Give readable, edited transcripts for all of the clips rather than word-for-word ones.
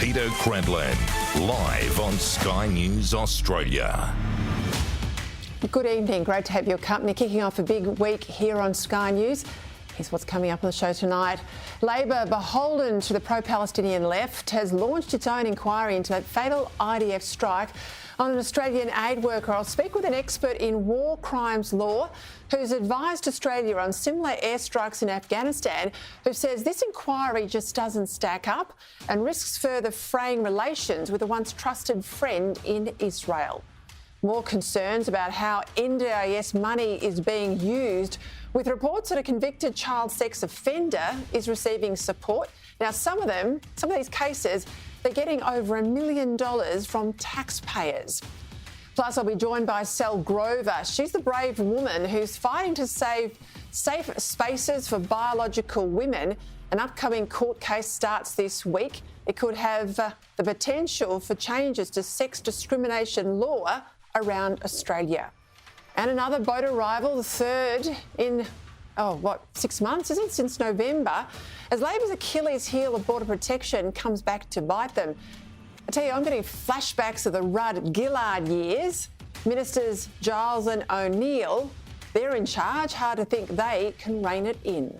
Peter Credlin, live on Sky News Australia. Good evening, great to have your company. Kicking off a big week here on Sky News. Here's what's coming up on the show tonight. Labor, beholden to the pro-Palestinian left, has launched its own inquiry into that fatal IDF strike on an Australian aid worker. I'll speak with an expert in war crimes law who's advised Australia on similar airstrikes in Afghanistan, who says this inquiry just doesn't stack up and risks further fraying relations with a once trusted friend in Israel. More concerns about how NDIS money is being used, with reports that a convicted child sex offender is receiving support. Now, some of these cases, they're getting over $1 million from taxpayers. Plus, I'll be joined by Sall Grover. She's the brave woman who's fighting to save safe spaces for biological women. An upcoming court case starts this week. It could have the potential for changes to sex discrimination law around Australia. And another boat arrival, the third in, 6 months, isn't it? Since November, as Labor's Achilles heel of border protection comes back to bite them. I tell you, I'm getting flashbacks of the Rudd-Gillard years. Ministers Giles and O'Neill, they're in charge. Hard to think they can rein it in.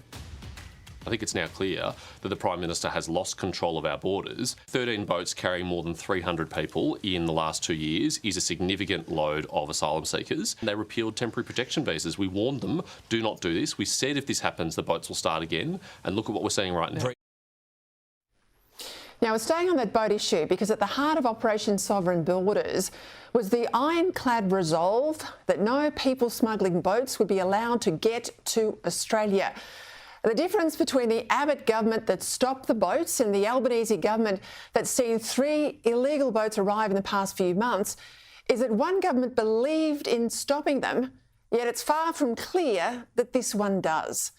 I think it's now clear that the Prime Minister has lost control of our borders. 13 boats carrying more than 300 people in the last 2 years is a significant load of asylum seekers. They repealed temporary protection visas. We warned them, do not do this. We said if this happens, the boats will start again. And look at what we're seeing right now. Now, we're staying on that boat issue because at the heart of Operation Sovereign Borders was the ironclad resolve that no people smuggling boats would be allowed to get to Australia. The difference between the Abbott government that stopped the boats and the Albanese government that's seen 3 illegal boats arrive in the past few months is that one government believed in stopping them, yet it's far from clear that this one does.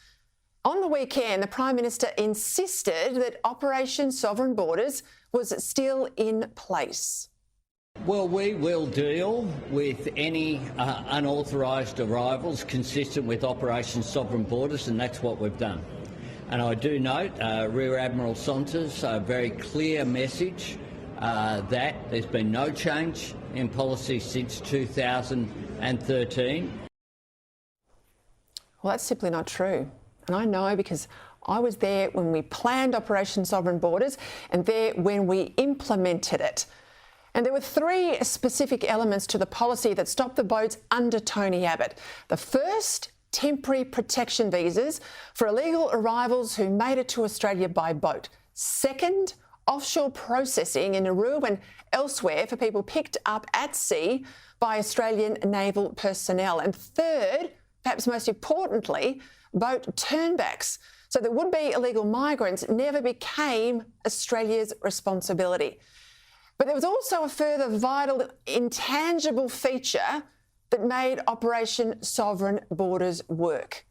On the weekend, the Prime Minister insisted that Operation Sovereign Borders was still in place. Well, we will deal with any unauthorised arrivals consistent with Operation Sovereign Borders, and that's what we've done. And I do note Rear Admiral Saunders' very clear message that there's been no change in policy since 2013. Well, that's simply not true. And I know because I was there when we planned Operation Sovereign Borders and there when we implemented it. And there were 3 specific elements to the policy that stopped the boats under Tony Abbott. The first, temporary protection visas for illegal arrivals who made it to Australia by boat. Second, offshore processing in Nauru and elsewhere for people picked up at sea by Australian naval personnel. And third, perhaps most importantly, boat turnbacks, so that would-be illegal migrants never became Australia's responsibility. But there was also a further vital, intangible feature that made Operation Sovereign Borders work.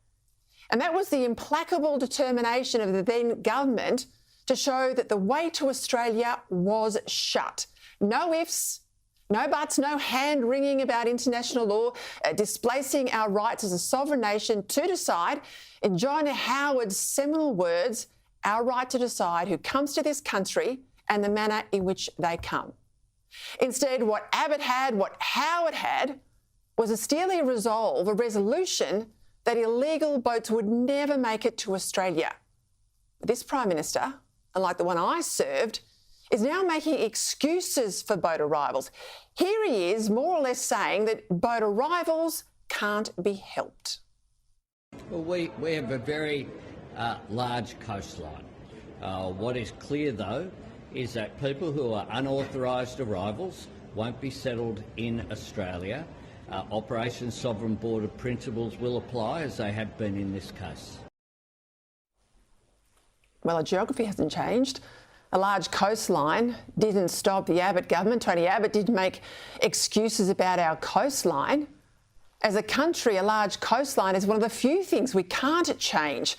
And that was the implacable determination of the then government to show that the way to Australia was shut. No ifs, no buts, no hand-wringing about international law, displacing our rights as a sovereign nation to decide, in John Howard's seminal words, our right to decide who comes to this country and the manner in which they come. Instead, what Abbott had, what Howard had, was a steely resolve, a resolution that illegal boats would never make it to Australia. This Prime Minister, unlike the one I served, is now making excuses for boat arrivals. Here he is, more or less saying that boat arrivals can't be helped. Well, we have a very large coastline. What is clear, though, is that people who are unauthorised arrivals won't be settled in Australia. Operation Sovereign Border principles will apply as they have been in this case. Well, our geography hasn't changed. A large coastline didn't stop the Abbott government. Tony Abbott didn't make excuses about our coastline. As a country, a large coastline is one of the few things we can't change.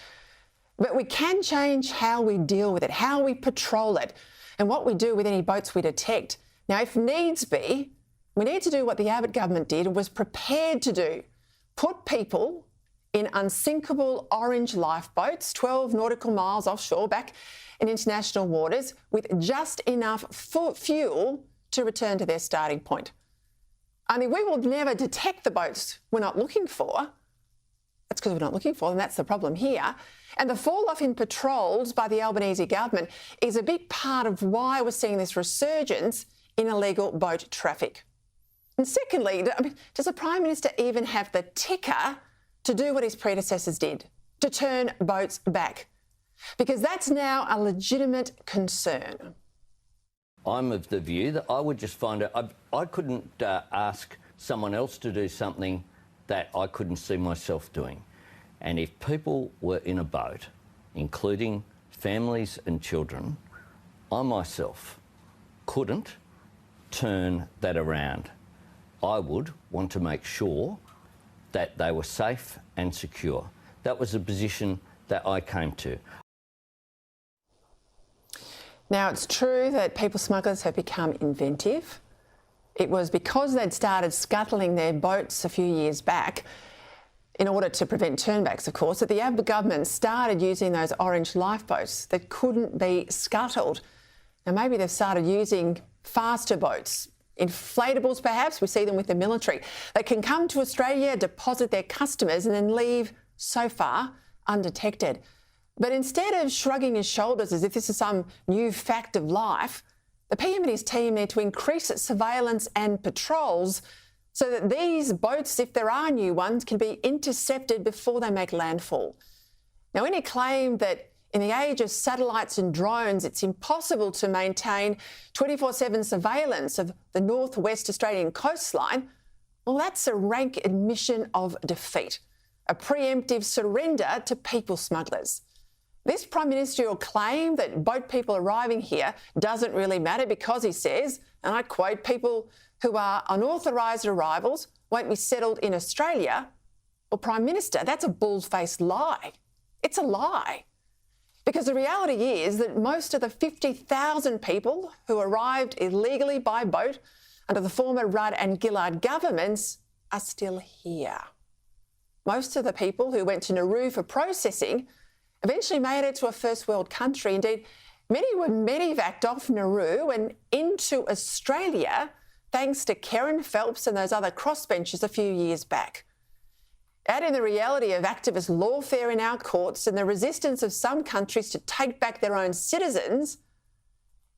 But we can change how we deal with it, how we patrol it, and what we do with any boats we detect. Now, if needs be, we need to do what the Abbott government did and was prepared to do: put people in unsinkable orange lifeboats 12 nautical miles offshore back in international waters with just enough fuel to return to their starting point. Only we will never detect the boats we're not looking for. That's because we're not looking for them. That's the problem here. And the fall-off in patrols by the Albanese government is a big part of why we're seeing this resurgence in illegal boat traffic. And secondly, does the Prime Minister even have the ticker to do what his predecessors did, to turn boats back? Because that's now a legitimate concern. I'm of the view that I would just find it. I couldn't ask someone else to do something that I couldn't see myself doing. And if people were in a boat, including families and children, I myself couldn't turn that around. I would want to make sure that they were safe and secure. That was the position that I came to. Now, it's true that people smugglers have become inventive. It was because they'd started scuttling their boats a few years back, in order to prevent turnbacks, of course, that the Abbott government started using those orange lifeboats that couldn't be scuttled. Now, maybe they've started using faster boats, inflatables perhaps. We see them with the military. They can come to Australia, deposit their customers and then leave so far undetected. But instead of shrugging his shoulders as if this is some new fact of life, the PM and his team need to increase surveillance and patrols so that these boats, if there are new ones, can be intercepted before they make landfall. Now, any claim that in the age of satellites and drones, it's impossible to maintain 24/7 surveillance of the northwest Australian coastline, well, that's a rank admission of defeat, a preemptive surrender to people smugglers. This Prime Ministerial claim that boat people arriving here doesn't really matter because, he says, and I quote, people who are unauthorised arrivals won't be settled in Australia. Well, Prime Minister, that's a bald-faced lie. It's a lie. Because the reality is that most of the 50,000 people who arrived illegally by boat under the former Rudd and Gillard governments are still here. Most of the people who went to Nauru for processing eventually made it to a first world country. Indeed, many were medevaced off Nauru and into Australia thanks to Kerryn Phelps and those other crossbenchers a few years back. Add in the reality of activist lawfare in our courts and the resistance of some countries to take back their own citizens,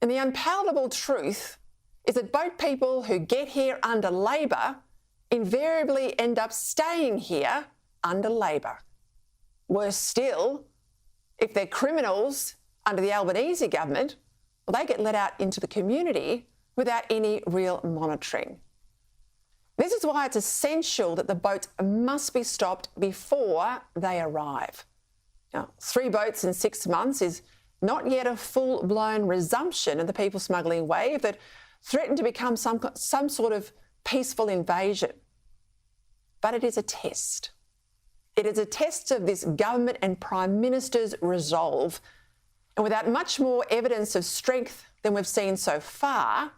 and the unpalatable truth is that boat people who get here under Labor invariably end up staying here under Labor. Worse still, if they're criminals under the Albanese government, well, they get let out into the community without any real monitoring. This is why it's essential that the boats must be stopped before they arrive. Now, 3 boats in 6 months is not yet a full-blown resumption of the people smuggling wave that threatened to become some sort of peaceful invasion. But it is a test. It is a test of this government and Prime Minister's resolve. And without much more evidence of strength than we've seen so far,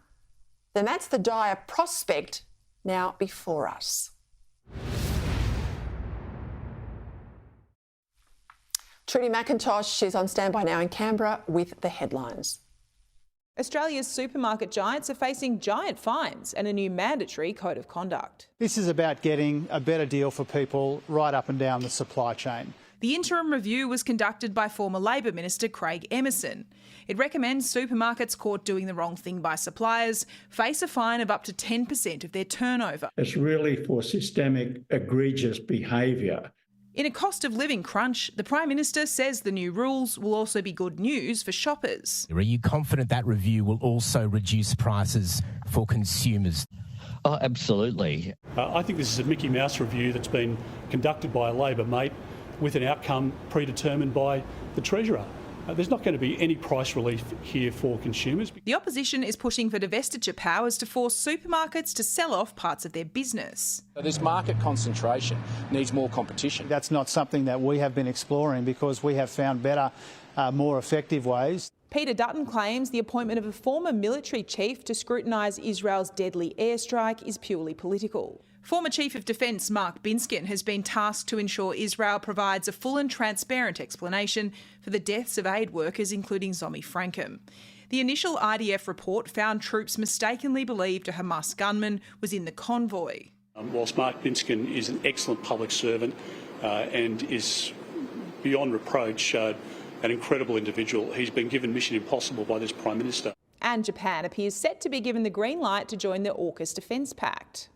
then that's the dire prospect now before us. Trudy McIntosh is on standby now in Canberra with the headlines. Australia's supermarket giants are facing giant fines and a new mandatory code of conduct. This is about getting a better deal for people right up and down the supply chain. The interim review was conducted by former Labor Minister Craig Emerson. It recommends supermarkets caught doing the wrong thing by suppliers face a fine of up to 10% of their turnover. It's really for systemic, egregious behaviour. In a cost of living crunch, the Prime Minister says the new rules will also be good news for shoppers. Are you confident that review will also reduce prices for consumers? Oh, absolutely. I think this is a Mickey Mouse review that's been conducted by a Labor mate with an outcome predetermined by the Treasurer. There's not going to be any price relief here for consumers. The opposition is pushing for divestiture powers to force supermarkets to sell off parts of their business. This market concentration needs more competition. That's not something that we have been exploring because we have found better, more effective ways. Peter Dutton claims the appointment of a former military chief to scrutinise Israel's deadly airstrike is purely political. Former Chief of Defence Mark Binskin has been tasked to ensure Israel provides a full and transparent explanation for the deaths of aid workers, including Zomi Frankham. The initial IDF report found troops mistakenly believed a Hamas gunman was in the convoy. Whilst Mark Binskin is an excellent public servant and is beyond reproach an incredible individual, he's been given mission impossible by this Prime Minister. And Japan appears set to be given the green light to join the AUKUS Defence Pact.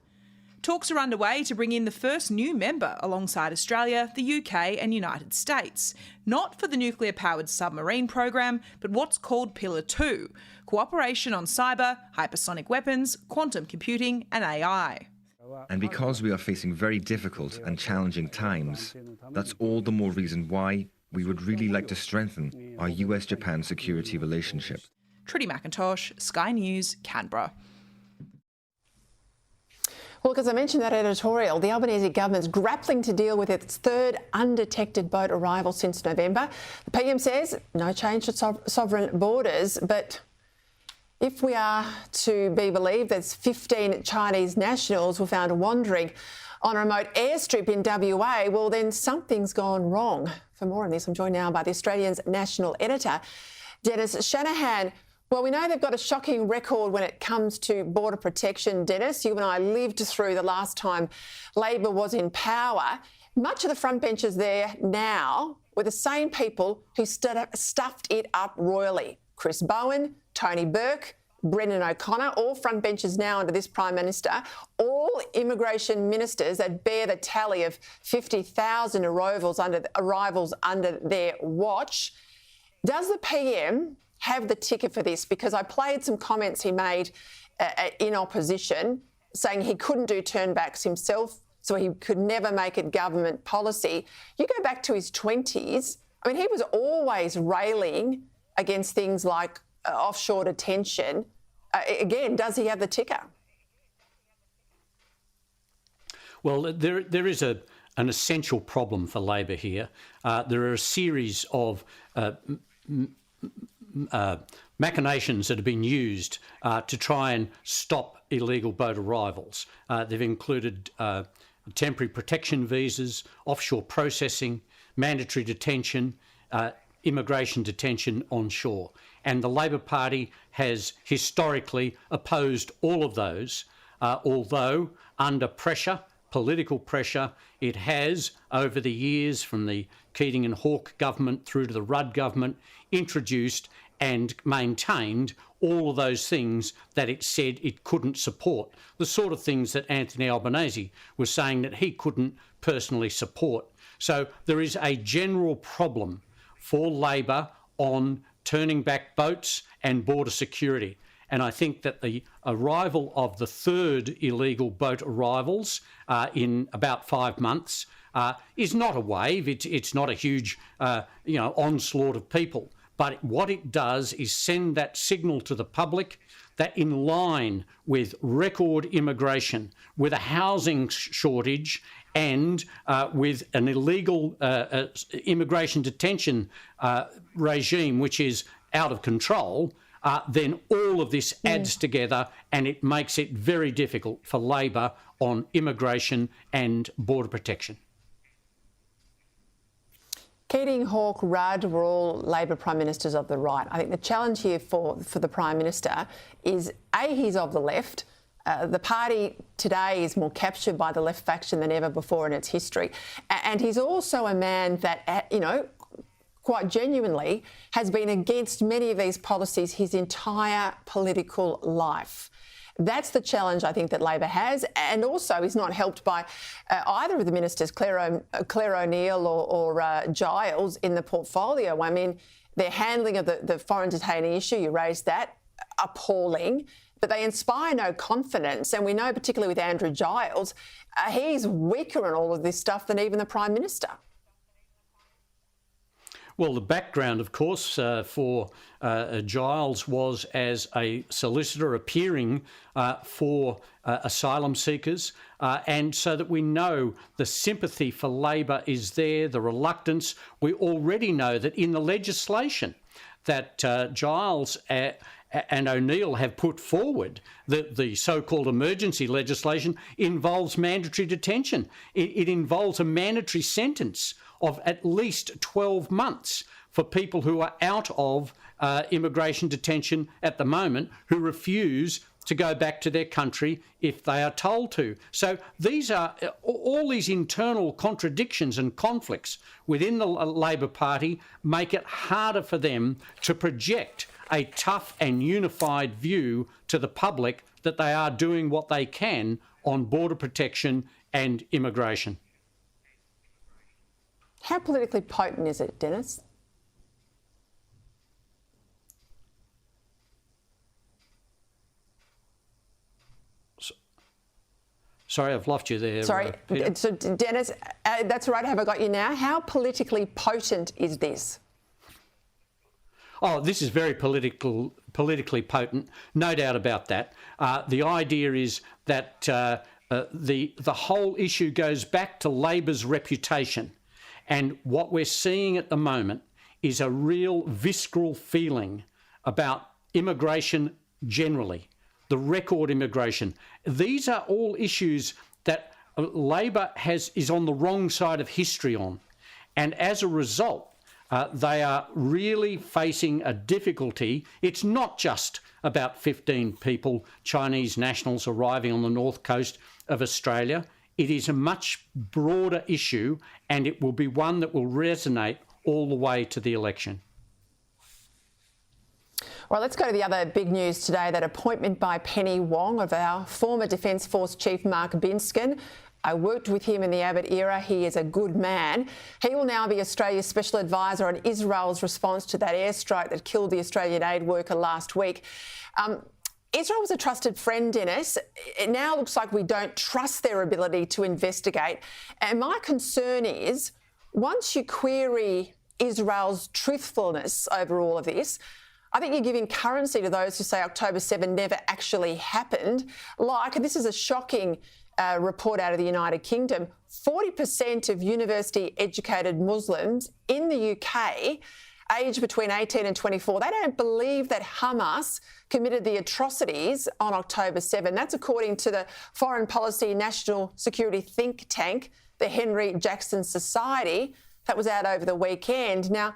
Talks are underway to bring in the first new member alongside Australia, the UK and United States, not for the nuclear-powered submarine program, but what's called Pillar 2, cooperation on cyber, hypersonic weapons, quantum computing and AI. And because we are facing very difficult and challenging times, that's all the more reason why we would really like to strengthen our US-Japan security relationship. Trudy McIntosh, Sky News, Canberra. Well, because I mentioned that editorial, the Albanese government's grappling to deal with its third undetected boat arrival since November. The PM says no change to sovereign borders, but if we are to be believed, there's 15 Chinese nationals were found wandering on a remote airstrip in WA, well, then something's gone wrong. For more on this, I'm joined now by the Australian's national editor, Dennis Shanahan. Well, we know they've got a shocking record when it comes to border protection. Dennis, you and I lived through the last time Labor was in power. Much of the front benches there now were the same people who stuffed it up royally. Chris Bowen, Tony Burke, Brendan O'Connor, all front benches now under this Prime Minister, all immigration ministers that bear the tally of 50,000 arrivals under their watch. Does the PM have the ticket for this? Because I played some comments he made in opposition saying he couldn't do turnbacks himself, so he could never make it government policy. You go back to his 20s, I mean, he was always railing against things like offshore detention. Again, does he have the ticker? Well, there is an essential problem for Labor here. There are a series of machinations that have been used to try and stop illegal boat arrivals. They've included temporary protection visas, offshore processing, mandatory detention, immigration detention on shore. And the Labor Party has historically opposed all of those, although under pressure, political pressure, it has, over the years, from the Keating and Hawke government through to the Rudd government, introduced and maintained all of those things that it said it couldn't support. The sort of things that Anthony Albanese was saying that he couldn't personally support. So there is a general problem for Labor on turning back boats and border security. And I think that the arrival of the third illegal boat arrivals in about 5 months is not a wave. It's not a huge, onslaught of people. But what it does is send that signal to the public that in line with record immigration, with a housing shortage and with an illegal immigration detention regime which is out of control, then all of this adds together and it makes it very difficult for Labor on immigration and border protection. Keating, Hawke, Rudd were all Labor Prime Ministers of the right. I think the challenge here for the Prime Minister is, A, he's of the left. The party today is more captured by the left faction than ever before in its history. And he's also a man that, quite genuinely has been against many of these policies his entire political life. That's the challenge I think that Labor has, and also is not helped by either of the ministers, Claire O'Neill or Giles, in the portfolio. I mean, their handling of the foreign detainee issue, you raised that, appalling, but they inspire no confidence. And we know, particularly with Andrew Giles, he's weaker in all of this stuff than even the Prime Minister. Well, the background, of course, for Giles was as a solicitor appearing for asylum seekers, and so that we know the sympathy for Labor is there, the reluctance. We already know that in the legislation that Giles and O'Neill have put forward, the so-called emergency legislation, involves mandatory detention. It involves a mandatory sentence of at least 12 months for people who are out of immigration detention at the moment, who refuse to go back to their country if they are told to. So these are all these internal contradictions and conflicts within the Labor Party make it harder for them to project a tough and unified view to the public that they are doing what they can on border protection and immigration. How politically potent is it, Dennis? Sorry, I've lost you there. Sorry, so Dennis, that's right, have I got you now? How politically potent is this? Oh, this is very politically potent, no doubt about that. The idea is that the whole issue goes back to Labor's reputation, and what we're seeing at the moment is a real visceral feeling about immigration generally, the record immigration. These are all issues that Labor is on the wrong side of history on, and as a result, they are really facing a difficulty. It's not just about 15 people, Chinese nationals, arriving on the north coast of Australia. It is a much broader issue, and it will be one that will resonate all the way to the election. Well, let's go to the other big news today, that appointment by Penny Wong of our former Defence Force Chief Mark Binskin. I worked with him in the Abbott era. He is a good man. He will now be Australia's special advisor on Israel's response to that airstrike that killed the Australian aid worker last week. Israel was a trusted friend, Dennis. It now looks like we don't trust their ability to investigate. And my concern is, once you query Israel's truthfulness over all of this, I think you're giving currency to those who say October 7 never actually happened. Like, this is a shocking report out of the United Kingdom, 40% of university-educated Muslims in the UK, aged between 18 and 24, they don't believe that Hamas committed the atrocities on October 7. That's according to the Foreign Policy National Security think tank, the Henry Jackson Society, that was out over the weekend. Now,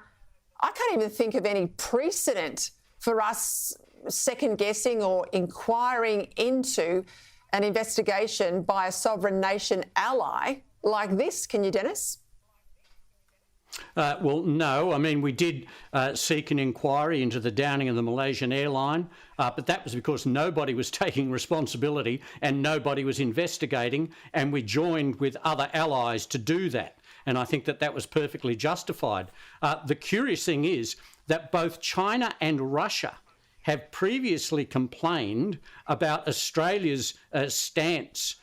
I can't even think of any precedent for us second-guessing or inquiring into an investigation by a sovereign nation ally like this. Can you, Dennis? Well, no. I mean, we did seek an inquiry into the downing of the Malaysian airline, but that was because nobody was taking responsibility and nobody was investigating, and we joined with other allies to do that. And I think that that was perfectly justified. The curious thing is that both China and Russia have previously complained about Australia's stance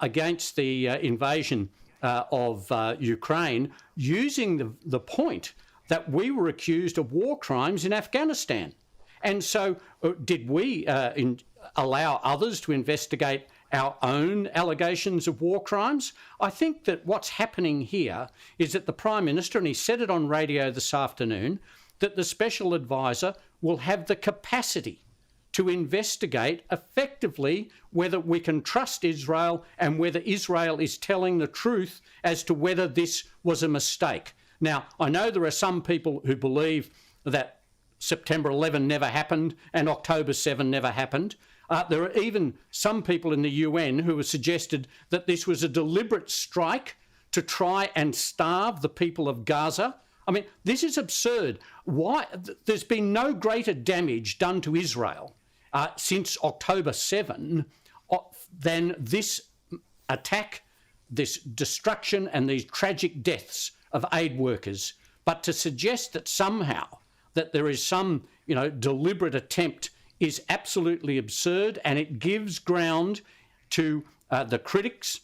against the invasion of Ukraine, using the point that we were accused of war crimes in Afghanistan. And so did we allow others to investigate our own allegations of war crimes? I think that what's happening here is that the Prime Minister, and he said it on radio this afternoon, that the special advisor will have the capacity to investigate effectively whether we can trust Israel and whether Israel is telling the truth as to whether this was a mistake. Now, I know there are some people who believe that September 11 never happened and October 7 never happened. There are even some people in the UN who have suggested that this was a deliberate strike to try and starve the people of Gaza. I mean, this is absurd. Why? There's been no greater damage done to Israel since October 7 than this attack, this destruction and these tragic deaths of aid workers. But to suggest that somehow that there is some, deliberate attempt is absolutely absurd, and it gives ground to the critics,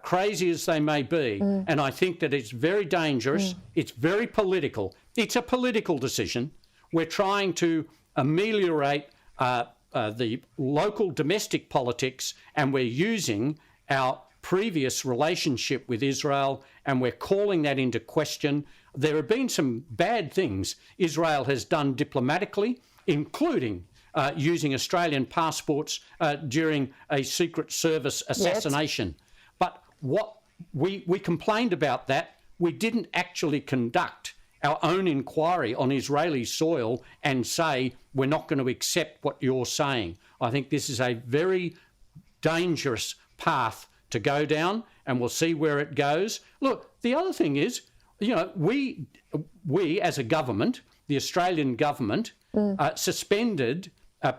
crazy as they may be. And I think that it's very dangerous. It's very political. It's a political decision. We're trying to ameliorate the local domestic politics, and we're using our previous relationship with Israel, and we're calling that into question. there have been some bad things Israel has done diplomatically, including using Australian passports during a Secret Service assassination. Yes. But what we complained about that. We didn't actually conduct our own inquiry on Israeli soil and say, we're not going to accept what you're saying. I think this is a very dangerous path to go down, and we'll see where it goes. Look, the other thing is, you know, we as a government, the Australian government, suspended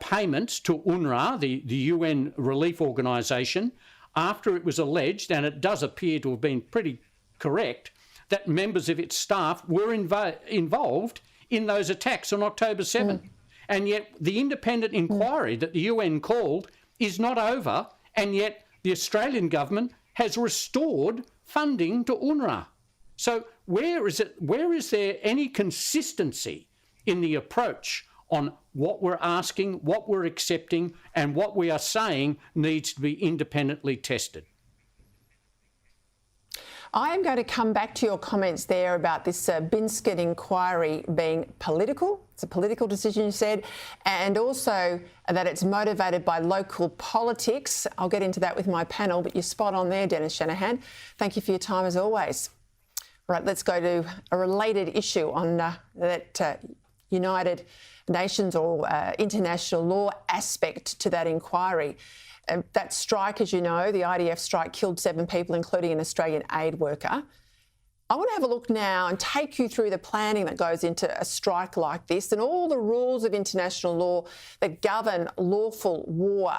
payments to UNRWA, the UN relief organisation, after it was alleged, and it does appear to have been pretty correct, that members of its staff were involved in those attacks on October 7. And yet the independent inquiry that the UN called is not over, and yet the Australian government has restored funding to UNRWA. So where is there any consistency in the approach on what we're asking, what we're accepting, and what we are saying needs to be independently tested? I am going to come back to your comments there about this Binskin inquiry being political. It's a political decision, you said, and also that it's motivated by local politics. I'll get into that with my panel, but you're spot on there, Dennis Shanahan. Thank you for your time as always. Right, let's go to a related issue on that United Nations or international law aspect to that inquiry. That strike, as you know, the IDF strike killed 7 people, including an Australian aid worker. I want to have a look now and take you through the planning that goes into a strike like this and all the rules of international law that govern lawful war.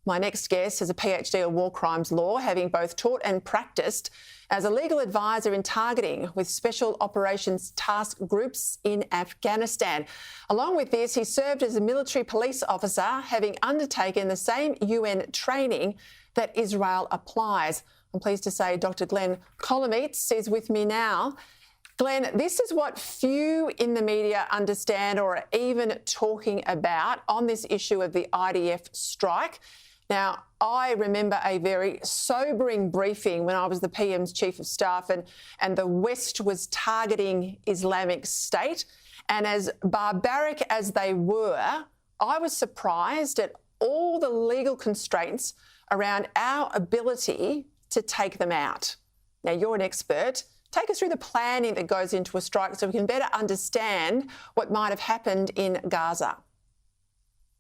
My next guest is a PhD in war crimes law, having both taught and practiced as a legal advisor in targeting with special operations task groups in Afghanistan. Along with this, he served as a military police officer, having undertaken the same UN training that Israel applies. I'm pleased to say Dr. Glenn Kolomeitz is with me now. Glenn, this is what few in the media understand or are even talking about on this issue of the IDF strike. Now, I remember a very sobering briefing when I was the PM's Chief of Staff and the West was targeting Islamic State. And as barbaric as they were, I was surprised at all the legal constraints around our ability to take them out. Now, you're an expert. Take us through the planning that goes into a strike so we can better understand what might have happened in Gaza.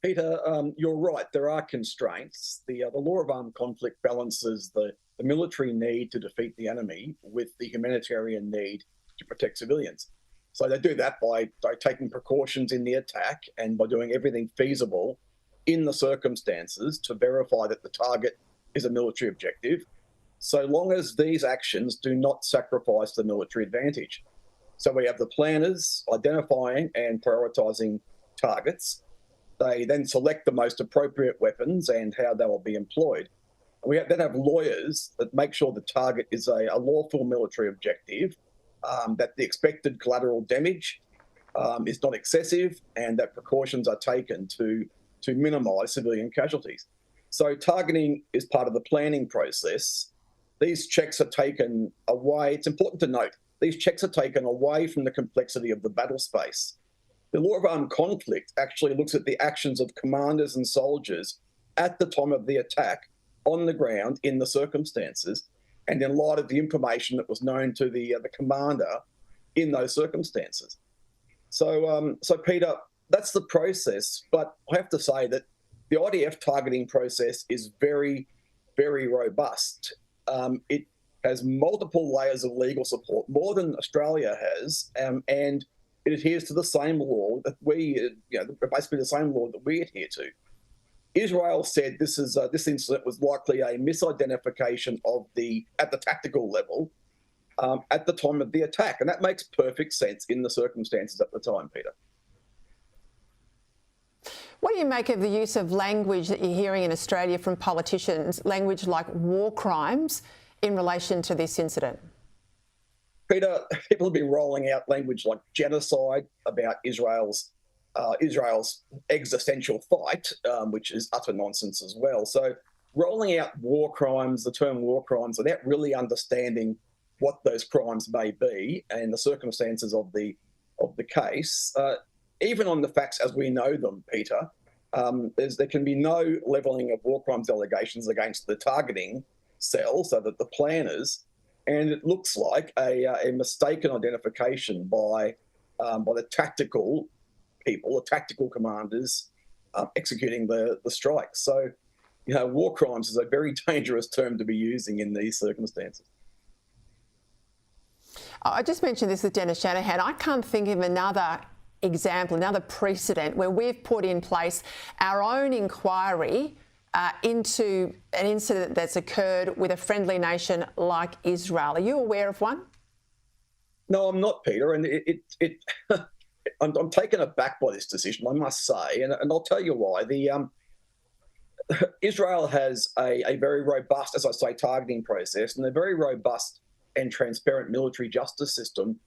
Peter, you're right. There are constraints. The law of armed conflict balances the military need to defeat the enemy with the humanitarian need to protect civilians. So they do that by taking precautions in the attack and by doing everything feasible in the circumstances to verify that the target is a military objective, so long as these actions do not sacrifice the military advantage. So we have the planners identifying and prioritising targets. They then select the most appropriate weapons and how they will be employed. We then have lawyers that make sure the target is a lawful military objective, that the expected collateral damage is not excessive, and that precautions are taken to minimise civilian casualties. So targeting is part of the planning process. These checks are taken away. It's important to note, these checks are taken away from the complexity of the battle space. The law of armed conflict actually looks at the actions of commanders and soldiers at the time of the attack on the ground in the circumstances and in light of the information that was known to the commander in those circumstances. So Peter, that's the process. But I have to say that the IDF targeting process is very, very robust. It has multiple layers of legal support, more than Australia has, and it adheres to the same law that basically the same law that we adhere to. Israel said this incident was likely a misidentification at the tactical level at the time of the attack, and that makes perfect sense in the circumstances at the time, Peter. What do you make of the use of language that you're hearing in Australia from politicians, language like war crimes, in relation to this incident? Peter, people have been rolling out language like genocide about Israel's existential fight, which is utter nonsense as well. So rolling out war crimes, the term war crimes, without really understanding what those crimes may be and the circumstances of the case, even on the facts as we know them, Peter, there can be no levelling of war crimes allegations against the targeting cell, so that the planners, and it looks like a mistaken identification by the tactical people, the tactical commanders executing the strikes. So, war crimes is a very dangerous term to be using in these circumstances. I just mentioned this with Dennis Shanahan. I can't think of another example, another precedent where we've put in place our own inquiry into an incident that's occurred with a friendly nation like Israel. Are you aware of one? No, I'm not, Peter, and I'm taken aback by this decision, I must say, and I'll tell you why. Israel has a very robust, as I say, targeting process, and a very robust and transparent military justice system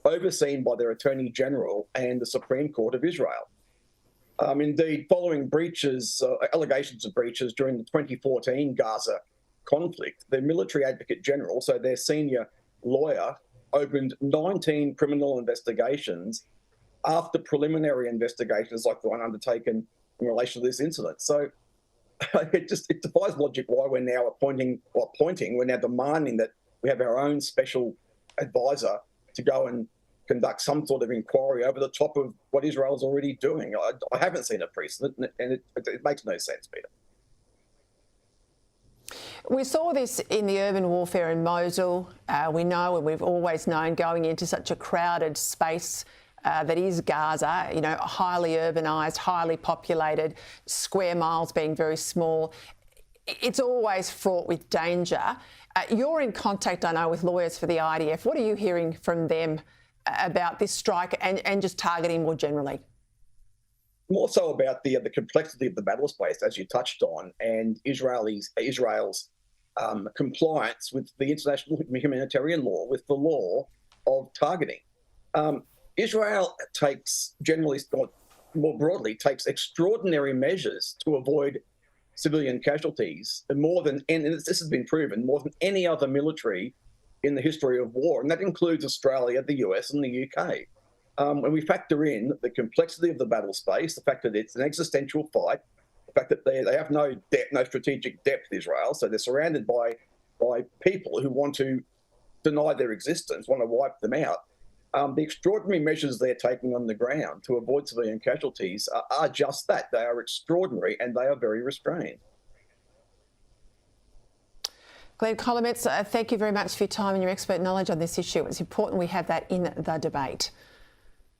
overseen by their Attorney General and the Supreme Court of Israel. Indeed, following allegations of breaches during the 2014 Gaza conflict, their military advocate general, so their senior lawyer, opened 19 criminal investigations after preliminary investigations like the one undertaken in relation to this incident. So it defies logic why we're now we're now demanding that we have our own special advisor to go and conduct some sort of inquiry over the top of what Israel's already doing. I haven't seen a precedent, and it makes no sense, Peter. We saw this in the urban warfare in Mosul. We know, and we've always known, going into such a crowded space that is Gaza, highly urbanised, highly populated, square miles being very small. It's always fraught with danger. You're in contact, I know, with lawyers for the IDF. What are you hearing from them about this strike and just targeting more generally? More so about the complexity of the battle space, as you touched on, and Israel's compliance with the international humanitarian law, with the law of targeting. Israel takes, more broadly, extraordinary measures to avoid civilian casualties, and this has been proven, more than any other military in the history of war, and that includes Australia, the US, and the UK. When we factor in the complexity of the battle space, the fact that it's an existential fight, the fact that they have no strategic depth, Israel, so they're surrounded by people who want to deny their existence, want to wipe them out. The extraordinary measures they're taking on the ground to avoid civilian casualties are just that. They are extraordinary and they are very restrained. Glenn Kolomeitz, thank you very much for your time and your expert knowledge on this issue. It's important we have that in the debate.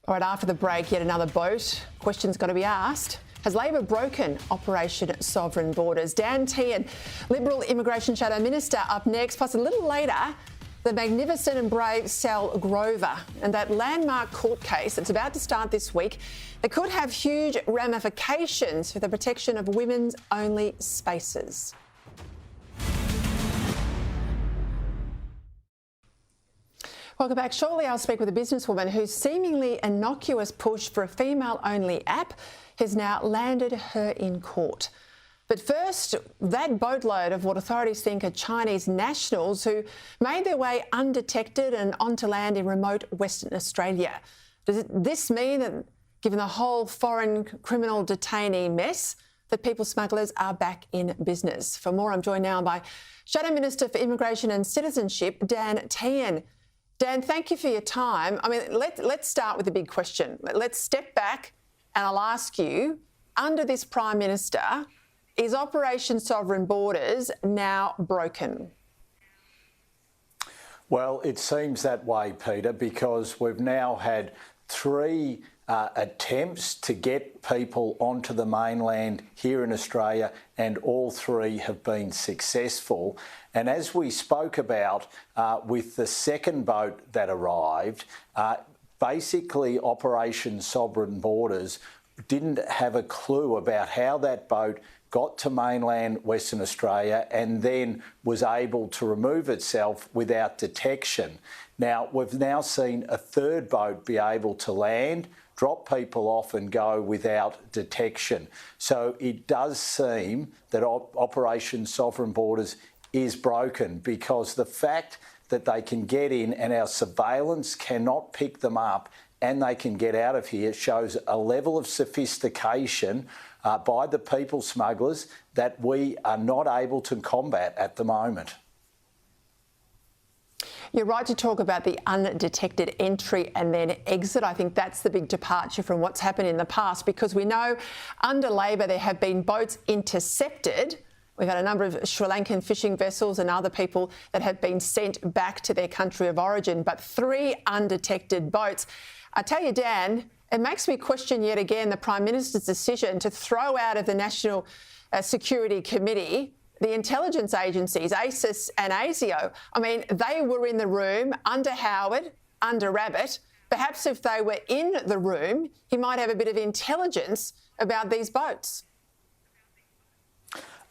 All right, after the break, yet another boat. Question's got to be asked. Has Labor broken Operation Sovereign Borders? Dan Tehan, Liberal Immigration Shadow Minister, up next. Plus, a little later, the magnificent and brave Sall Grover and that landmark court case that's about to start this week that could have huge ramifications for the protection of women's only spaces. Welcome back. Shortly, I'll speak with a businesswoman whose seemingly innocuous push for a female-only app has now landed her in court. But first, that boatload of what authorities think are Chinese nationals who made their way undetected and onto land in remote Western Australia. Does this mean that, given the whole foreign criminal detainee mess, that people smugglers are back in business? For more, I'm joined now by Shadow Minister for Immigration and Citizenship, Dan Tehan. Dan, thank you for your time. I mean, let's start with the big question. Let's step back and I'll ask you, under this Prime Minister, is Operation Sovereign Borders now broken? Well, it seems that way, Peter, because we've now had 3 attempts to get people onto the mainland here in Australia, and all 3 have been successful. And as we spoke about with the second boat that arrived, basically Operation Sovereign Borders didn't have a clue about how that boat got to mainland Western Australia and then was able to remove itself without detection. Now, we've now seen a third boat be able to land, drop people off and go without detection. So it does seem that Operation Sovereign Borders is broken, because the fact that they can get in and our surveillance cannot pick them up and they can get out of here shows a level of sophistication by the people smugglers that we are not able to combat at the moment. You're right to talk about the undetected entry and then exit. I think that's the big departure from what's happened in the past, because we know under Labor there have been boats intercepted. We've had a number of Sri Lankan fishing vessels and other people that have been sent back to their country of origin, but 3 undetected boats. I tell you, Dan, it makes me question yet again the Prime Minister's decision to throw out of the National Security Committee the intelligence agencies, ASIS and ASIO. I mean, they were in the room under Howard, under Rabbit. Perhaps if they were in the room, he might have a bit of intelligence about these boats.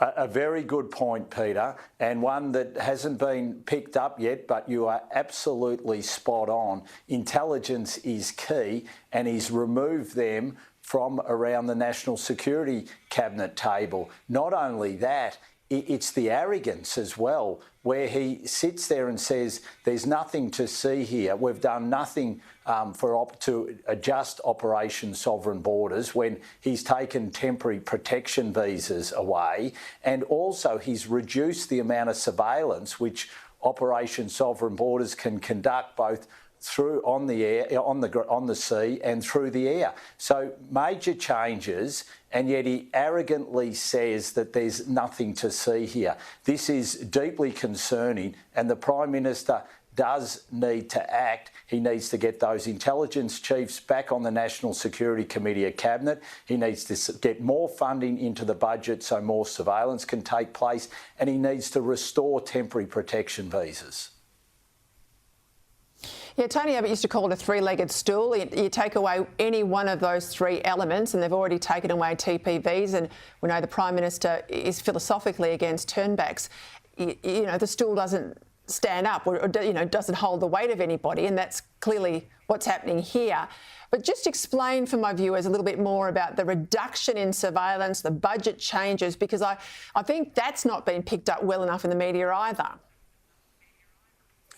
A very good point, Peter, and one that hasn't been picked up yet, but you are absolutely spot on. Intelligence is key, and he's removed them from around the National Security Cabinet table. Not only that, it's the arrogance as well, where he sits there and says, there's nothing to see here. We've done nothing to adjust Operation Sovereign Borders, when he's taken temporary protection visas away. And also he's reduced the amount of surveillance which Operation Sovereign Borders can conduct both through on the air, on the sea and through the air. So major changes, and yet he arrogantly says that there's nothing to see here. This is deeply concerning, and the Prime Minister does need to act. He needs to get those intelligence chiefs back on the National Security Committee of Cabinet. He needs to get more funding into the budget so more surveillance can take place, and he needs to restore temporary protection visas. Yeah, Tony Abbott used to call it a 3-legged stool. You take away any one of those 3 elements, and they've already taken away TPVs, and we know the Prime Minister is philosophically against turnbacks. You know, the stool doesn't stand up or doesn't hold the weight of anybody, and that's clearly what's happening here. But just explain for my viewers a little bit more about the reduction in surveillance, the budget changes, because I think that's not been picked up well enough in the media either.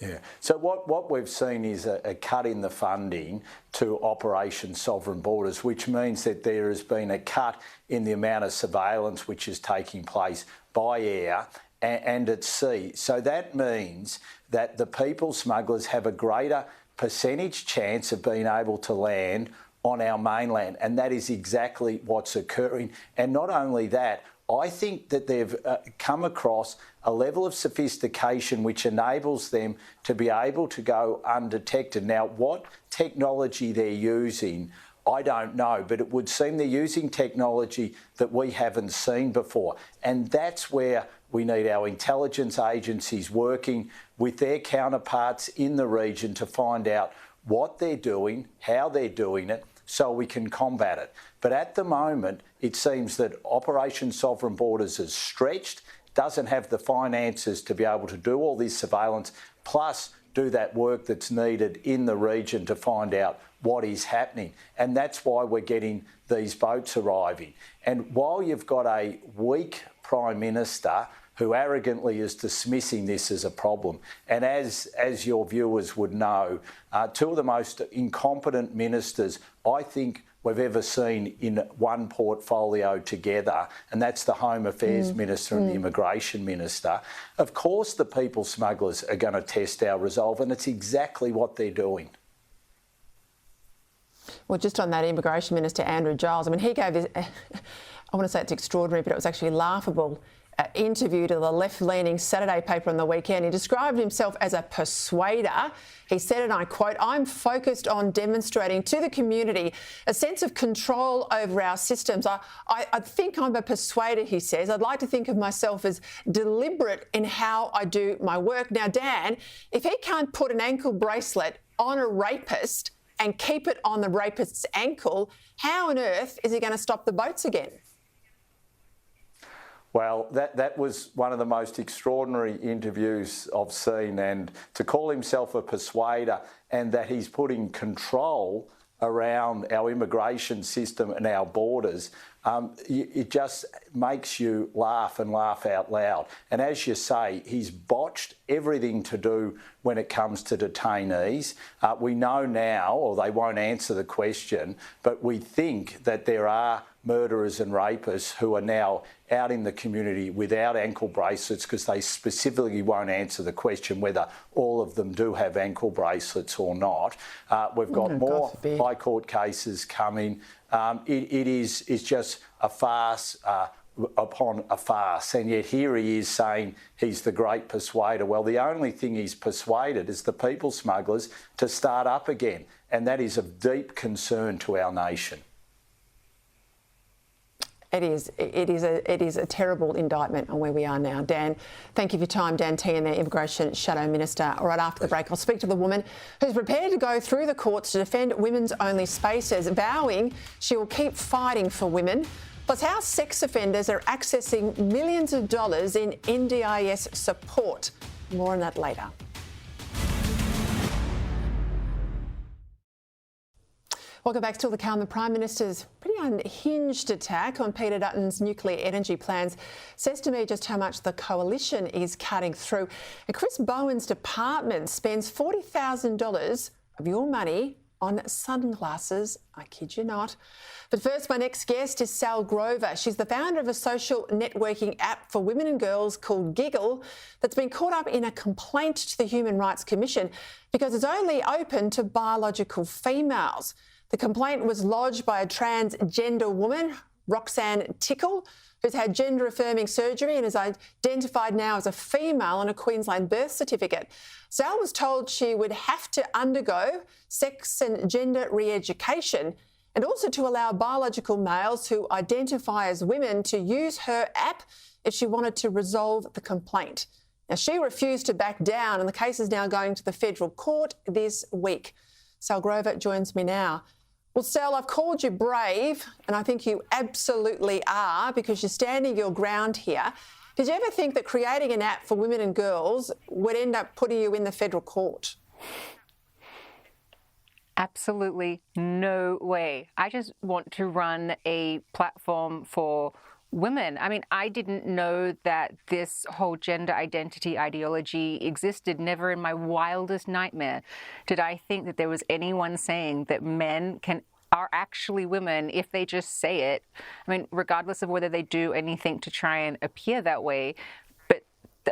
Yeah. So what we've seen is a cut in the funding to Operation Sovereign Borders, which means that there has been a cut in the amount of surveillance which is taking place by air and at sea. So that means that the people smugglers have a greater percentage chance of being able to land on our mainland, and that is exactly what's occurring. And not only that, I think that they've come across a level of sophistication which enables them to be able to go undetected. Now, what technology they're using, I don't know, but it would seem they're using technology that we haven't seen before. And that's where we need our intelligence agencies working with their counterparts in the region to find out what they're doing, how they're doing it, so we can combat it. But at the moment, it seems that Operation Sovereign Borders is stretched, doesn't have the finances to be able to do all this surveillance, plus do that work that's needed in the region to find out what is happening. And that's why we're getting these boats arriving. And while you've got a weak Prime Minister who arrogantly is dismissing this as a problem, and as your viewers would know, 2 of the most incompetent ministers I think we've ever seen in one portfolio together, and that's the Home Affairs Minister and the Immigration Minister. Of course the people smugglers are going to test our resolve, and it's exactly what they're doing. Well, just on that Immigration Minister, Andrew Giles, I mean, he gave this, I want to say it's extraordinary, but it was actually laughable, interview to the left-leaning Saturday paper on the weekend. He described himself as a persuader. He said, and I quote, "I'm focused on demonstrating to the community a sense of control over our systems. I think I'm a persuader," he says. "I'd like to think of myself as deliberate in how I do my work." Now, Dan, if he can't put an ankle bracelet on a rapist and keep it on the rapist's ankle, how on earth is he going to stop the boats again? Well, that was one of the most extraordinary interviews I've seen, and to call himself a persuader and that he's putting control around our immigration system and our borders, it just makes you laugh and laugh out loud. And as you say, he's botched everything to do when it comes to detainees. We know now, or they won't answer the question, but we think that there are murderers and rapists who are now out in the community without ankle bracelets because they specifically won't answer the question whether all of them do have ankle bracelets or not. We've got more High Court cases coming. It's just a farce upon a farce, and yet here he is saying he's the great persuader. Well, the only thing he's persuaded is the people smugglers to start up again, and that is of deep concern to our nation. It is a terrible indictment on where we are now. Dan, thank you for your time. Dan Tehan, the Immigration Shadow Minister. Right after the break, I'll speak to the woman who's prepared to go through the courts to defend women's only spaces, vowing she will keep fighting for women. Plus, how sex offenders are accessing millions of dollars in NDIS support. More on that later. Welcome back. Still to come, the Prime Minister's pretty unhinged attack on Peter Dutton's nuclear energy plans says to me just how much the coalition is cutting through. And Chris Bowen's department spends $40,000 of your money on sunglasses. I kid you not. But first, my next guest is Sall Grover. She's the founder of a social networking app for women and girls called Giggle that's been caught up in a complaint to the Human Rights Commission because it's only open to biological females. The complaint was lodged by a transgender woman, Roxanne Tickle, who's had gender-affirming surgery and is identified now as a female on a Queensland birth certificate. Sal was told she would have to undergo sex and gender re-education and also to allow biological males who identify as women to use her app if she wanted to resolve the complaint. Now, she refused to back down and the case is now going to the federal court this week. Sall Grover joins me now. Well, Sal, I've called you brave, and I think you absolutely are because you're standing your ground here. Did you ever think that creating an app for women and girls would end up putting you in the federal court? Absolutely no way. I just want to run a platform for women. I mean, I didn't know that this whole gender identity ideology existed. Never in my wildest nightmare did I think that there was anyone saying that men are actually women if they just say it. I mean, regardless of whether they do anything to try and appear that way. But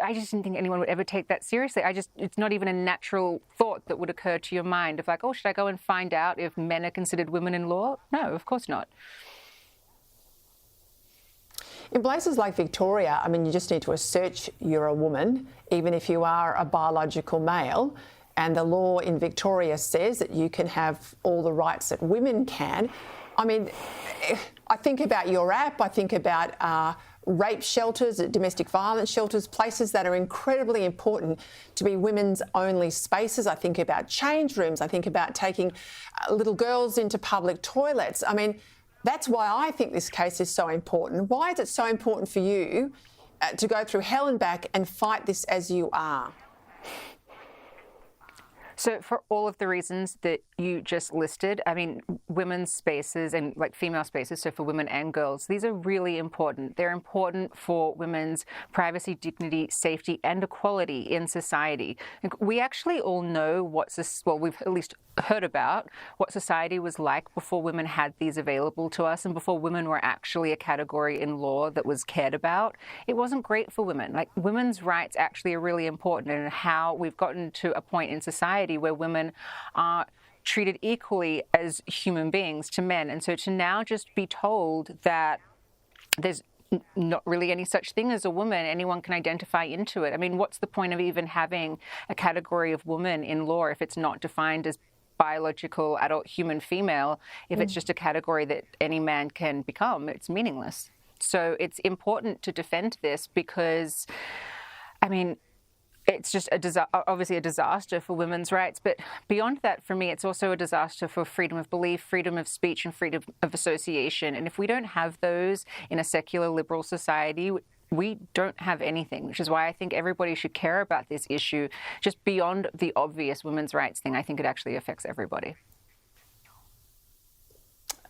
I just didn't think anyone would ever take that seriously. It's not even a natural thought that would occur to your mind of like, oh, should I go and find out if men are considered women in law? No, of course not. In places like Victoria, I mean, you just need to assert you're a woman, even if you are a biological male. And the law in Victoria says that you can have all the rights that women can. I mean, I think about your app, I think about rape shelters, domestic violence shelters, places that are incredibly important to be women's only spaces. I think about change rooms. I think about taking little girls into public toilets. I mean, that's why I think this case is so important. Why is it so important for you to go through hell and back and fight this as you are? So for all of the reasons that you just listed, I mean, women's spaces and like female spaces, so for women and girls, these are really important. They're important for women's privacy, dignity, safety, and equality in society. We actually all know we've at least heard about what society was like before women had these available to us and before women were actually a category in law that was cared about. It wasn't great for women. Like, women's rights actually are really important in how we've gotten to a point in society where women are treated equally as human beings to men. And so to now just be told that there's not really any such thing as a woman, anyone can identify into it. I mean, what's the point of even having a category of woman in law if it's not defined as biological adult human female? If it's just a category that any man can become, it's meaningless. So it's important to defend this because, I mean, it's just obviously a disaster for women's rights. But beyond that, for me, it's also a disaster for freedom of belief, freedom of speech, and freedom of association. And if we don't have those in a secular liberal society, we don't have anything, which is why I think everybody should care about this issue. Just beyond the obvious women's rights thing, I think it actually affects everybody.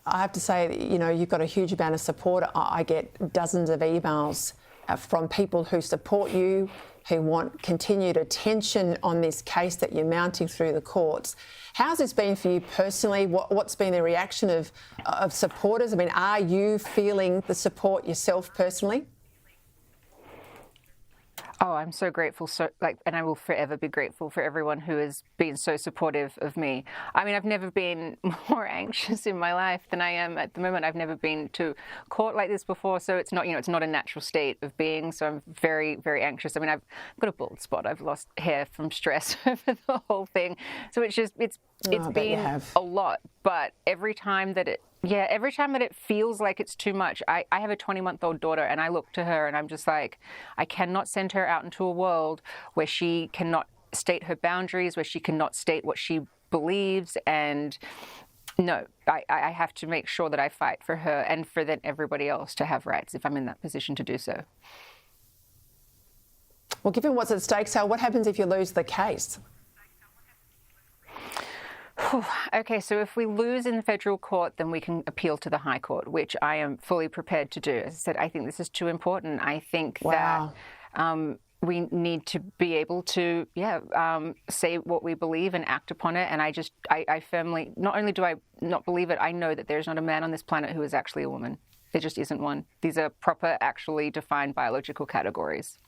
I have to say, you know, you've got a huge amount of support. I get dozens of emails from people who support you, who want continued attention on this case that you're mounting through the courts. How's this been for you personally? What's been the reaction of supporters? I mean, are you feeling the support yourself personally? Oh, I'm so grateful. And I will forever be grateful for everyone who has been so supportive of me. I mean, I've never been more anxious in my life than I am at the moment. I've never been to court like this before, so it's not, it's not a natural state of being. So I'm very, very anxious. I mean, I've got a bald spot. I've lost hair from stress over the whole thing. So it's been a lot. But every time that it feels like it's too much, I have a 20-month-old daughter, and I look to her and I'm just like, I cannot send her out into a world where she cannot state her boundaries, where she cannot state what she believes. And no, I have to make sure that I fight for her and for then everybody else to have rights if I'm in that position to do so. Well, given what's at stake, Sal, what happens if you lose the case? Okay, so if we lose in the federal court, then we can appeal to the High Court, which I am fully prepared to do. As I said, I think this is too important. I think that we need to be able to, say what we believe and act upon it. And I firmly, not only do I not believe it, I know that there's not a man on this planet who is actually a woman. There just isn't one. These are proper, actually defined biological categories.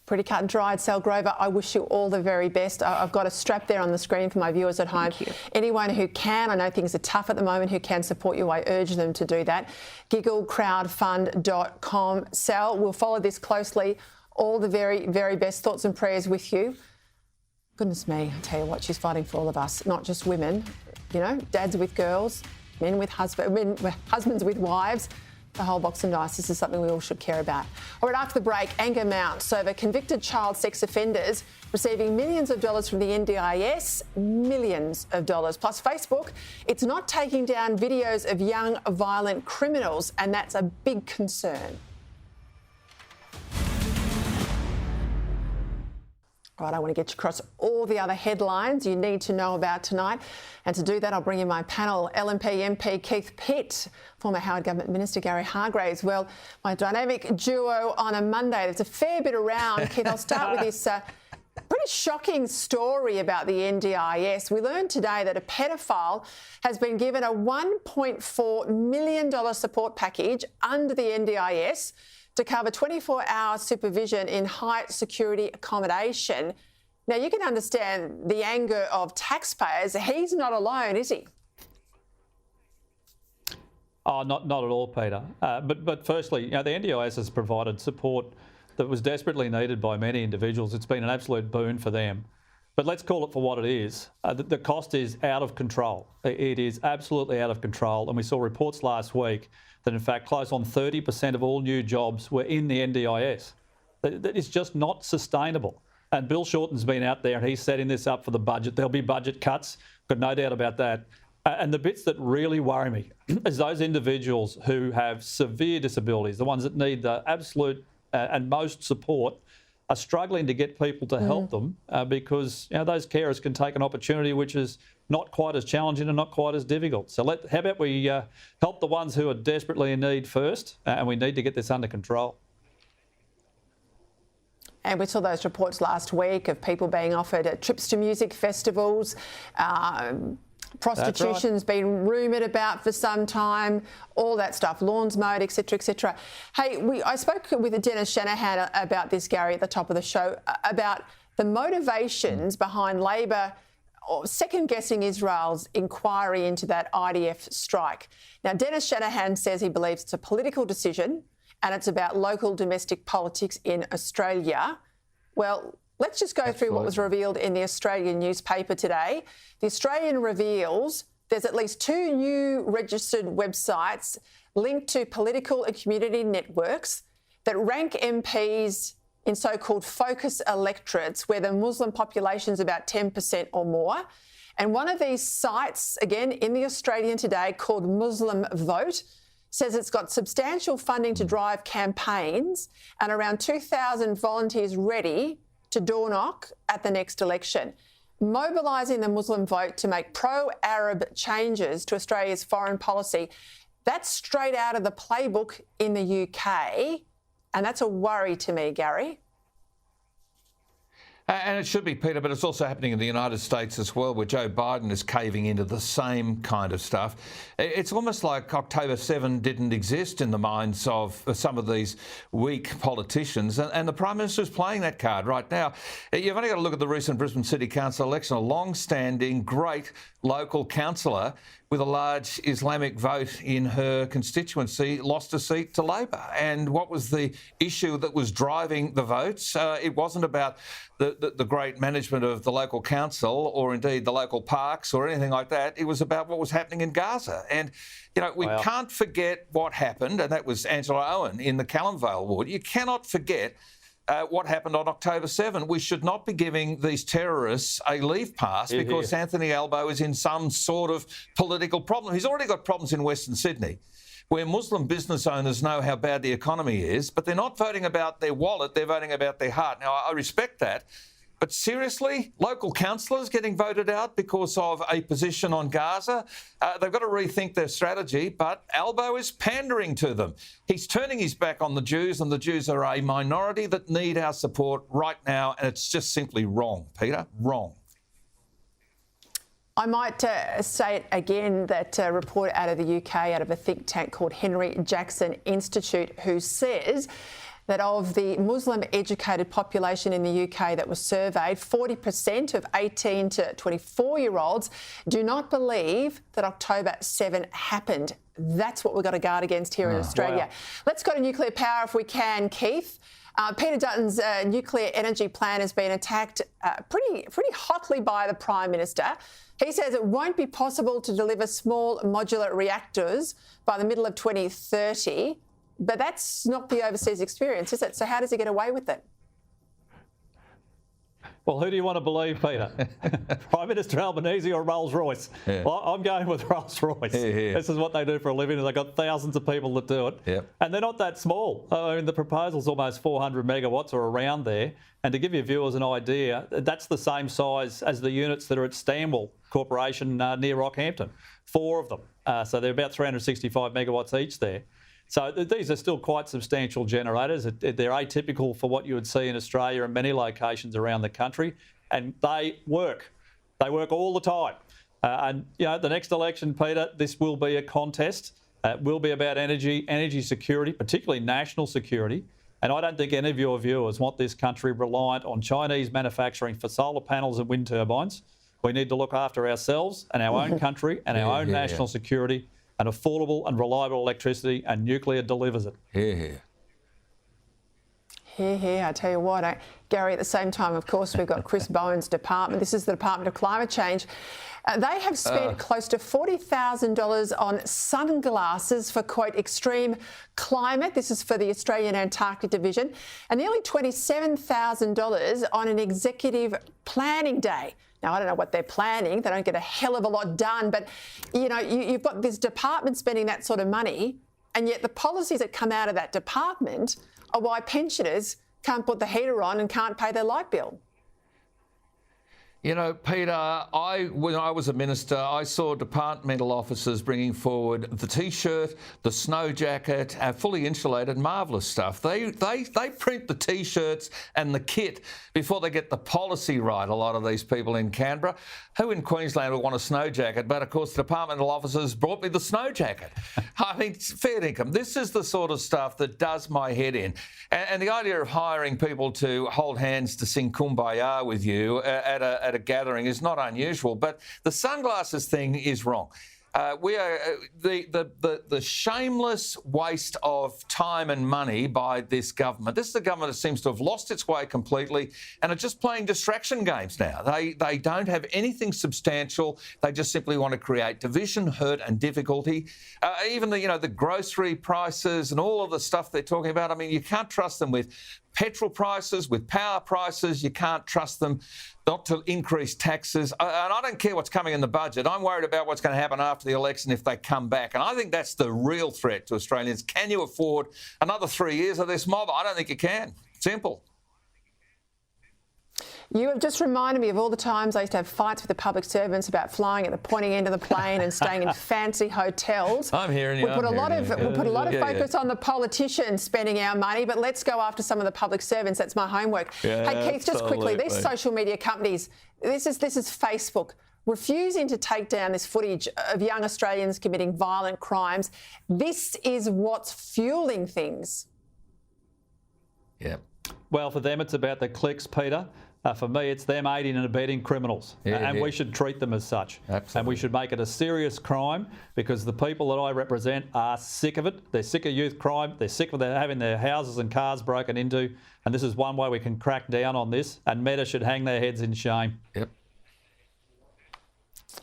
Pretty cut and dried. Sall Grover, I wish you all the very best. I've got a strap there on the screen for my viewers at home. Anyone who can, I know things are tough at the moment, who can support you, I urge them to do that. gigglecrowdfund.com. Sal, we'll follow this closely. All the very, very best thoughts and prayers with you. Goodness me, I tell you what, she's fighting for all of us, not just women, you know, dads with girls, men with husbands with wives. The whole box and dice. This is something we all should care about. All right, after the break, anger mounts over convicted child sex offenders receiving millions of dollars from the NDIS, millions of dollars. Plus Facebook, it's not taking down videos of young violent criminals, and that's a big concern. Right, I want to get you across all the other headlines you need to know about tonight. And to do that, I'll bring you my panel, LNP MP Keith Pitt, former Howard Government Minister Gary Hargreaves. Well, my dynamic duo on a Monday. There's a fair bit around. Keith, I'll start with this pretty shocking story about the NDIS. We learned today that a pedophile has been given a $1.4 million support package under the NDIS to cover 24-hour supervision in high security accommodation. Now, you can understand the anger of taxpayers. He's not alone, is he? Oh, not at all, Peter. But firstly, you know, the NDIS has provided support that was desperately needed by many individuals. It's been an absolute boon for them. But let's call it for what it is. The cost is out of control. It is absolutely out of control. And we saw reports last week that, in fact, close on 30% of all new jobs were in the NDIS. That is just not sustainable. And Bill Shorten's been out there and he's setting this up for the budget. There'll be budget cuts, got no doubt about that. And the bits that really worry me is those individuals who have severe disabilities, the ones that need the absolute and most support, are struggling to get people to help them because, you know, those carers can take an opportunity which is not quite as challenging and not quite as difficult. So how about we help the ones who are desperately in need first, and we need to get this under control. And we saw those reports last week of people being offered trips to music festivals. Prostitution's been rumoured about for some time, all that stuff, lawns mowed, etc., etc. Hey, I spoke with Dennis Shanahan about this, Gary, at the top of the show, about the motivations behind Labor second-guessing Israel's inquiry into that IDF strike. Now, Dennis Shanahan says he believes it's a political decision and it's about local domestic politics in Australia. Well, let's just go through what was revealed in the Australian newspaper today. The Australian reveals there's at least 2 new registered websites linked to political and community networks that rank MPs in so-called focus electorates where the Muslim population is about 10% or more. And one of these sites, again, in the Australian today, called Muslim Vote, says it's got substantial funding to drive campaigns and around 2,000 volunteers ready to door knock at the next election. mobilising the Muslim vote to make pro-Arab changes to Australia's foreign policy, that's straight out of the playbook in the UK, and that's a worry to me, Gary. And it should be, Peter, but it's also happening in the United States as well, where Joe Biden is caving into the same kind of stuff. It's almost like October 7 didn't exist in the minds of some of these weak politicians, and the Prime Minister is playing that card right now. You've only got to look at the recent Brisbane City Council election, a long-standing, great local councillor with a large Islamic vote in her constituency, lost a seat to Labor. And what was the issue that was driving the votes? It wasn't about the great management of the local council or indeed the local parks or anything like that. It was about what was happening in Gaza. And, you know, we can't forget what happened, and that was Angela Owen in the Callum Vale ward. You cannot forget what happened on October 7. We should not be giving these terrorists a leave pass because Anthony Albo is in some sort of political problem. He's already got problems in Western Sydney, where Muslim business owners know how bad the economy is, but they're not voting about their wallet, they're voting about their heart. Now, I respect that. But seriously, local councillors getting voted out because of a position on Gaza? They've got to rethink their strategy, but Albo is pandering to them. He's turning his back on the Jews, and the Jews are a minority that need our support right now, and it's just simply wrong, Peter, wrong. I might say it again, that report out of the UK, out of a think tank called Henry Jackson Institute, who says that of the Muslim-educated population in the UK that was surveyed, 40% of 18 to 24-year-olds do not believe that October 7 happened. That's what we've got to guard against here in Australia. Wow. Let's go to nuclear power if we can, Keith. Peter Dutton's nuclear energy plan has been attacked pretty hotly by the Prime Minister. He says it won't be possible to deliver small modular reactors by the middle of 2030. But that's not the overseas experience, is it? So how does he get away with it? Well, who do you want to believe, Peter? Prime Minister Albanese or Rolls-Royce? Yeah. Well, I'm going with Rolls-Royce. Yeah. This is what they do for a living, and they've got thousands of people that do it. Yep. And they're not that small. I mean, the proposal's almost 400 megawatts or around there. And to give your viewers an idea, that's the same size as the units that are at Stanwell Corporation near Rockhampton. 4 of them. So they're about 365 megawatts each there. So these are still quite substantial generators. They're atypical for what you would see in Australia and many locations around the country, and they work. They work all the time. And, you know, the next election, Peter, this will be a contest. It will be about energy security, particularly national security. And I don't think any of your viewers want this country reliant on Chinese manufacturing for solar panels and wind turbines. We need to look after ourselves and our own country and our own national security. And affordable and reliable electricity, and nuclear delivers it. Here. I tell you what, Gary, at the same time, of course, we've got Chris Bowen's department. This is the Department of Climate Change. They have spent close to $40,000 on sunglasses for, quote, extreme climate. This is for the Australian Antarctic Division. And nearly $27,000 on an executive planning day. Now, I don't know what they're planning. They don't get a hell of a lot done. But, you know, you've got this department spending that sort of money, and yet the policies that come out of that department are why pensioners can't put the heater on and can't pay their light bill. You know, Peter, when I was a minister, I saw departmental officers bringing forward the T-shirt, the snow jacket, fully insulated, marvellous stuff. They print the T-shirts and the kit before they get the policy right, a lot of these people in Canberra. Who in Queensland would want a snow jacket? But, of course, the departmental officers brought me the snow jacket. I mean, fair income. This is the sort of stuff that does my head in. And the idea of hiring people to hold hands to sing Kumbaya with you at a gathering is not unusual, but the sunglasses thing is wrong. We are the shameless waste of time and money by this government. This is a government that seems to have lost its way completely and are just playing distraction games now. They don't have anything substantial. They just simply want to create division, hurt and difficulty. Even the grocery prices and all of the stuff they're talking about. I mean, you can't trust them with petrol prices, with power prices. You can't trust them not to increase taxes. And I don't care what's coming in the budget. I'm worried about what's going to happen after the election if they come back. And I think that's the real threat to Australians. Can you afford another 3 years of this mob? I don't think you can. Simple. You have just reminded me of all the times I used to have fights with the public servants about flying at the pointy end of the plane and staying in fancy hotels. I'm hearing you. We put a lot of focus on the politicians spending our money, but let's go after some of the public servants. That's my homework. Yeah, hey, Keith, just quickly, these social media companies, this is Facebook, refusing to take down this footage of young Australians committing violent crimes. This is what's fueling things. Yeah. Well, for them, it's about the clicks, Peter. For me, it's them aiding and abetting criminals, and we should treat them as such. Absolutely. And we should make it a serious crime, because the people that I represent are sick of it. They're sick of youth crime. They're sick of having their houses and cars broken into. And this is one way we can crack down on this. And Meta should hang their heads in shame. Yep.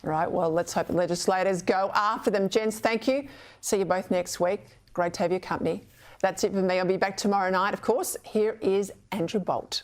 Right, well, let's hope the legislators go after them. Gents, thank you. See you both next week. Great to have your company. That's it for me. I'll be back tomorrow night, of course. Here is Andrew Bolt.